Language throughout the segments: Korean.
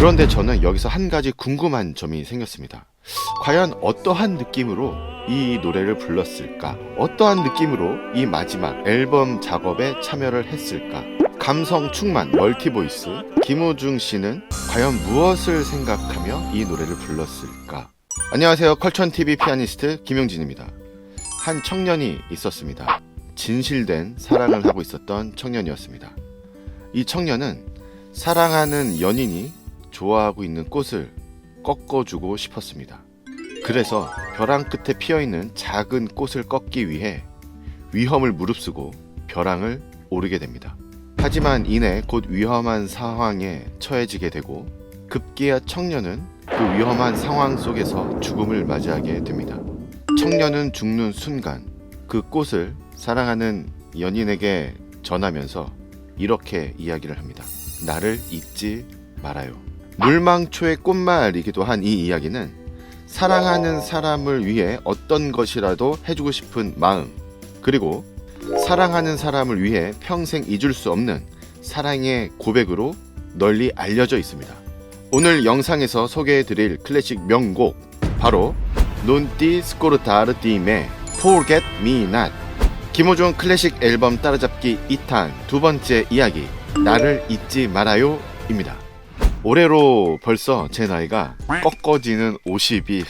그런데 저는 여기서 한 가지 궁금한 점이 생겼습니다. 과연 어떠한 느낌으로 이 노래를 불렀을까? 어떠한 느낌으로 이 마지막 앨범 작업에 참여를 했을까? 감성 충만 멀티보이스 김호중 씨는 과연 무엇을 생각하며 이 노래를 불렀을까? 안녕하세요. 컬천TV 피아니스트 김용진입니다. 한 청년이 있었습니다. 진실된 사랑을 하고 있었던 청년이었습니다. 이 청년은 사랑하는 연인이 좋아하고 있는 꽃을 꺾어주고 싶었습니다. 그래서 벼랑 끝에 피어있는 작은 꽃을 꺾기 위해 위험을 무릅쓰고 벼랑을 오르게 됩니다. 하지만 이내 곧 위험한 상황에 처해지게 되고 급기야 청년은 그 위험한 상황 속에서 죽음을 맞이하게 됩니다. 청년은 죽는 순간 그 꽃을 사랑하는 연인에게 전하면서 이렇게 이야기를 합니다. 나를 잊지 말아요. 물망초의 꽃말이기도 한 이 이야기는 사랑하는 사람을 위해 어떤 것이라도 해주고 싶은 마음, 그리고 사랑하는 사람을 위해 평생 잊을 수 없는 사랑의 고백으로 널리 알려져 있습니다. 오늘 영상에서 소개해드릴 클래식 명곡 바로 Non ti scordardi의 Forget Me Not, 김호중 클래식 앨범 따라잡기 2탄 두 번째 이야기 나를 잊지 말아요 입니다. 올해로 벌써 제 나이가 꺾어지는 50이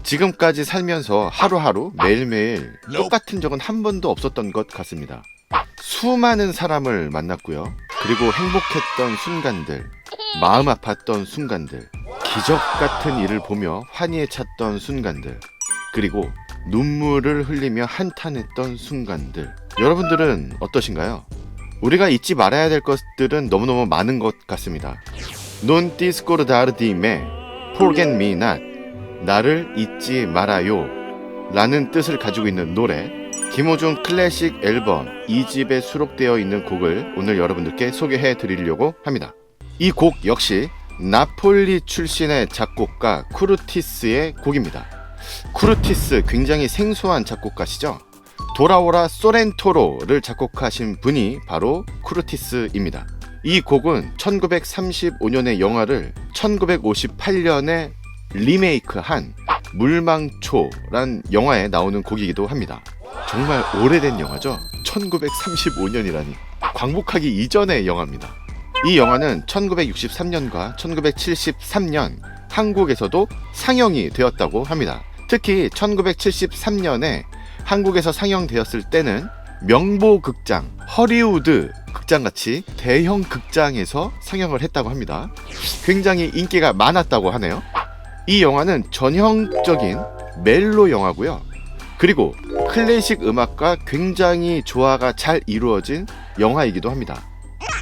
지금까지 살면서 하루하루 매일매일 똑같은 적은 한 번도 없었던 것 같습니다. 수많은 사람을 만났고요. 그리고 행복했던 순간들, 마음 아팠던 순간들, 기적 같은 일을 보며 환희에 찼던 순간들, 그리고 눈물을 흘리며 한탄했던 순간들. 여러분들은 어떠신가요? 우리가 잊지 말아야 될 것들은 너무너무 많은 것 같습니다. Non ti scordardi의 Forget Me Not, 나를 잊지 말아요 라는 뜻을 가지고 있는 노래, 김호중 클래식 앨범 2집에 수록되어 있는 곡을 오늘 여러분들께 소개해 드리려고 합니다. 이 곡 역시 나폴리 출신의 작곡가 쿠르티스의 곡입니다. 쿠르티스 굉장히 생소한 작곡가시죠? 돌아오라 소렌토로를 작곡하신 분이 바로 쿠르티스입니다. 이 곡은 1935년의 영화를 1958년에 리메이크한 물망초란 영화에 나오는 곡이기도 합니다. 정말 오래된 영화죠? 1935년이라니. 광복하기 이전의 영화입니다. 이 영화는 1963년과 1973년 한국에서도 상영이 되었다고 합니다. 특히 1973년에 한국에서 상영되었을 때는 명보극장, 허리우드 극장같이 대형 극장에서 상영을 했다고 합니다. 굉장히 인기가 많았다고 하네요. 이 영화는 전형적인 멜로 영화고요. 그리고 클래식 음악과 굉장히 조화가 잘 이루어진 영화이기도 합니다.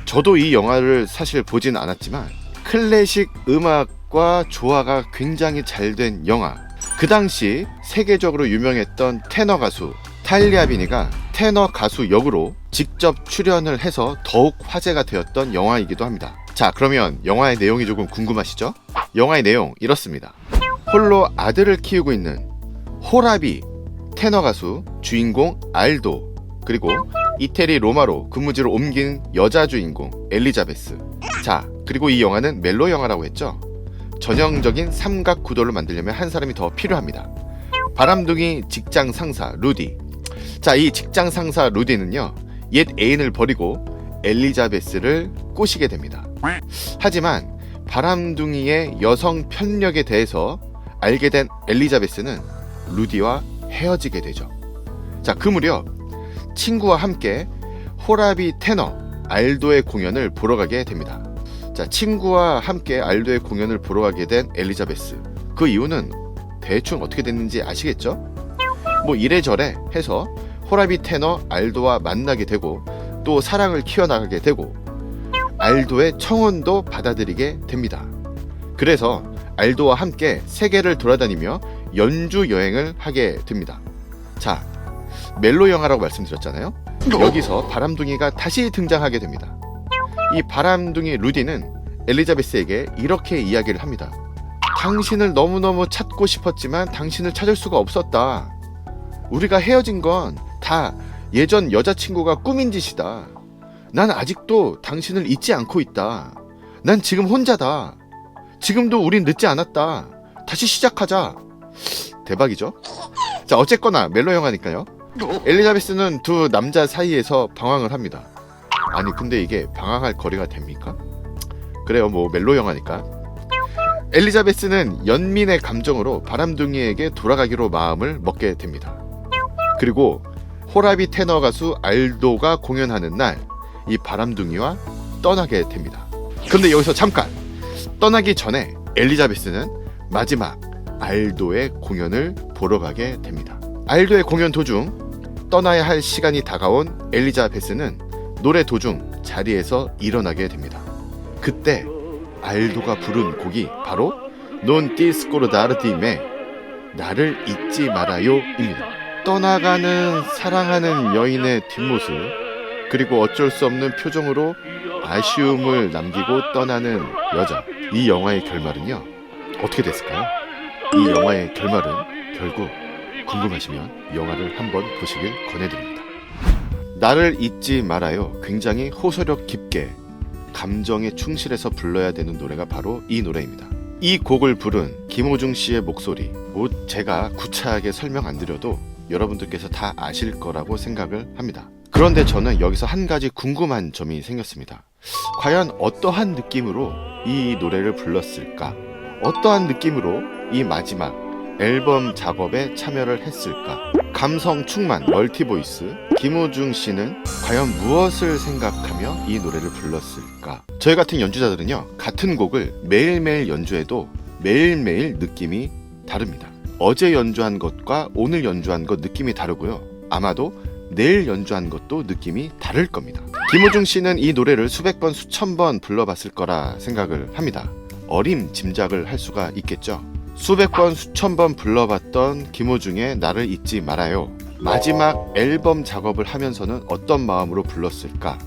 저도 이 영화를 사실 보진 않았지만 클래식 음악과 조화가 굉장히 잘 된 영화. 그 당시 세계적으로 유명했던 테너 가수 탈리아비니가 테너 가수 역으로 직접 출연을 해서 더욱 화제가 되었던 영화이기도 합니다. 자, 그러면 영화의 내용이 조금 궁금하시죠? 영화의 내용 이렇습니다. 홀로 아들을 키우고 있는 호라비 테너 가수 주인공 알도, 그리고 이태리 로마로 근무지를 옮긴 여자 주인공 엘리자베스. 자, 그리고 이 영화는 멜로 영화라고 했죠? 전형적인 삼각 구도를 만들려면 한 사람이 더 필요합니다. 바람둥이 직장 상사 루디. 자, 이 직장 상사 루디는요, 옛 애인을 버리고 엘리자베스를 꼬시게 됩니다. 하지만 바람둥이의 여성 편력에 대해서 알게 된 엘리자베스는 루디와 헤어지게 되죠. 자, 그 무렵 친구와 함께 호라비 테너 알도의 공연을 보러 가게 됩니다. 자, 친구와 함께 알도의 공연을 보러 가게 된 엘리자베스. 그 이유는 대충 어떻게 됐는지 아시겠죠? 뭐 이래저래 해서 호라비 테너 알도와 만나게 되고 또 사랑을 키워나가게 되고 알도의 청혼도 받아들이게 됩니다. 그래서 알도와 함께 세계를 돌아다니며 연주 여행을 하게 됩니다. 자, 멜로 영화라고 말씀드렸잖아요. 여기서 바람둥이가 다시 등장하게 됩니다. 이 바람둥이 루디는 엘리자베스에게 이렇게 이야기를 합니다. 당신을 너무너무 찾고 싶었지만 당신을 찾을 수가 없었다. 우리가 헤어진 건 다 예전 여자친구가 꾸민 짓이다. 난 아직도 당신을 잊지 않고 있다. 난 지금 혼자다. 지금도 우린 늦지 않았다. 다시 시작하자. 대박이죠? 자, 어쨌거나 멜로 영화니까요. 엘리자베스는 두 남자 사이에서 방황을 합니다. 아니 근데 이게 방황할 거리가 됩니까? 그래요, 뭐 멜로 영화니까. 엘리자베스는 연민의 감정으로 바람둥이에게 돌아가기로 마음을 먹게 됩니다. 그리고 호라비 테너 가수 알도가 공연하는 날 이 바람둥이와 떠나게 됩니다. 근데 여기서 잠깐, 떠나기 전에 엘리자베스는 마지막 알도의 공연을 보러 가게 됩니다. 알도의 공연 도중 떠나야 할 시간이 다가온 엘리자베스는 노래 도중 자리에서 일어나게 됩니다. 그때 알도가 부른 곡이 바로 Non ti scordare 나를 잊지 말아요입니다. 떠나가는 사랑하는 여인의 뒷모습, 그리고 어쩔 수 없는 표정으로 아쉬움을 남기고 떠나는 여자. 이 영화의 결말은요, 어떻게 됐을까요? 이 영화의 결말은 결국 궁금하시면 영화를 한번 보시길 권해드립니다. 나를 잊지 말아요. 굉장히 호소력 깊게 감정에 충실해서 불러야 되는 노래가 바로 이 노래입니다. 이 곡을 부른 김호중 씨의 목소리, 뭐 제가 구차하게 설명 안 드려도 여러분들께서 다 아실 거라고 생각을 합니다. 그런데 저는 여기서 한 가지 궁금한 점이 생겼습니다. 과연 어떠한 느낌으로 이 노래를 불렀을까? 어떠한 느낌으로 이 마지막 앨범 작업에 참여를 했을까? 감성 충만 멀티보이스 김호중 씨는 과연 무엇을 생각하며 이 노래를 불렀을까? 저희 같은 연주자들은요, 같은 곡을 매일매일 연주해도 매일매일 느낌이 다릅니다. 어제 연주한 것과 오늘 연주한 것 느낌이 다르고요. 아마도 내일 연주한 것도 느낌이 다를 겁니다. 김호중 씨는 이 노래를 수백 번, 수천 번 불러봤을 거라 생각을 합니다. 어림짐작을 할 수가 있겠죠. 수백 번, 수천 번 불러봤던 김호중의 나를 잊지 말아요. 마지막 앨범 작업을 하면서는 어떤 마음으로 불렀을까?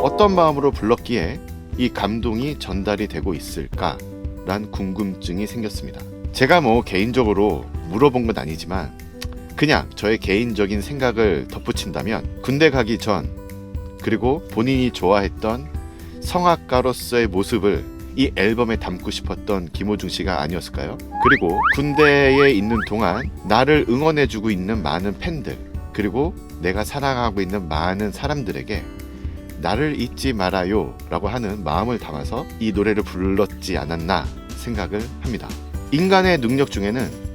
어떤 마음으로 불렀기에 이 감동이 전달이 되고 있을까? 란 궁금증이 생겼습니다. 제가 뭐 개인적으로 물어본 건 아니지만 그냥 저의 개인적인 생각을 덧붙인다면, 군대 가기 전 그리고 본인이 좋아했던 성악가로서의 모습을 이 앨범에 담고 싶었던 김호중 씨가 아니었을까요? 그리고 군대에 있는 동안 나를 응원해주고 있는 많은 팬들, 그리고 내가 사랑하고 있는 많은 사람들에게 나를 잊지 말아요 라고 하는 마음을 담아서 이 노래를 불렀지 않았나 생각을 합니다. 인간의 능력 중에는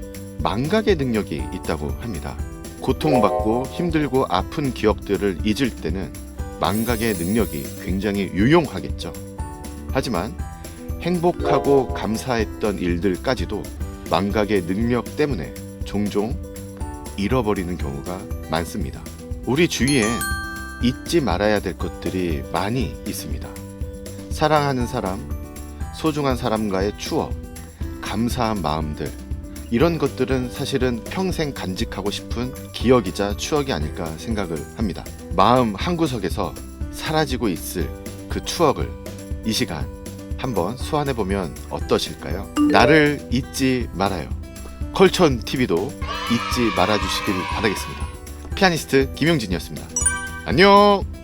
망각의 능력이 있다고 합니다. 고통받고 힘들고 아픈 기억들을 잊을 때는 망각의 능력이 굉장히 유용하겠죠. 하지만 행복하고 감사했던 일들까지도 망각의 능력 때문에 종종 잃어버리는 경우가 많습니다. 우리 주위엔 잊지 말아야 될 것들이 많이 있습니다. 사랑하는 사람, 소중한 사람과의 추억, 감사한 마음들, 이런 것들은 사실은 평생 간직하고 싶은 기억이자 추억이 아닐까 생각을 합니다. 마음 한구석에서 사라지고 있을 그 추억을 이 시간 한번 소환해보면 어떠실까요? 나를 잊지 말아요. 컬천 TV도 잊지 말아주시길 바라겠습니다. 피아니스트 김용진이었습니다. 안녕!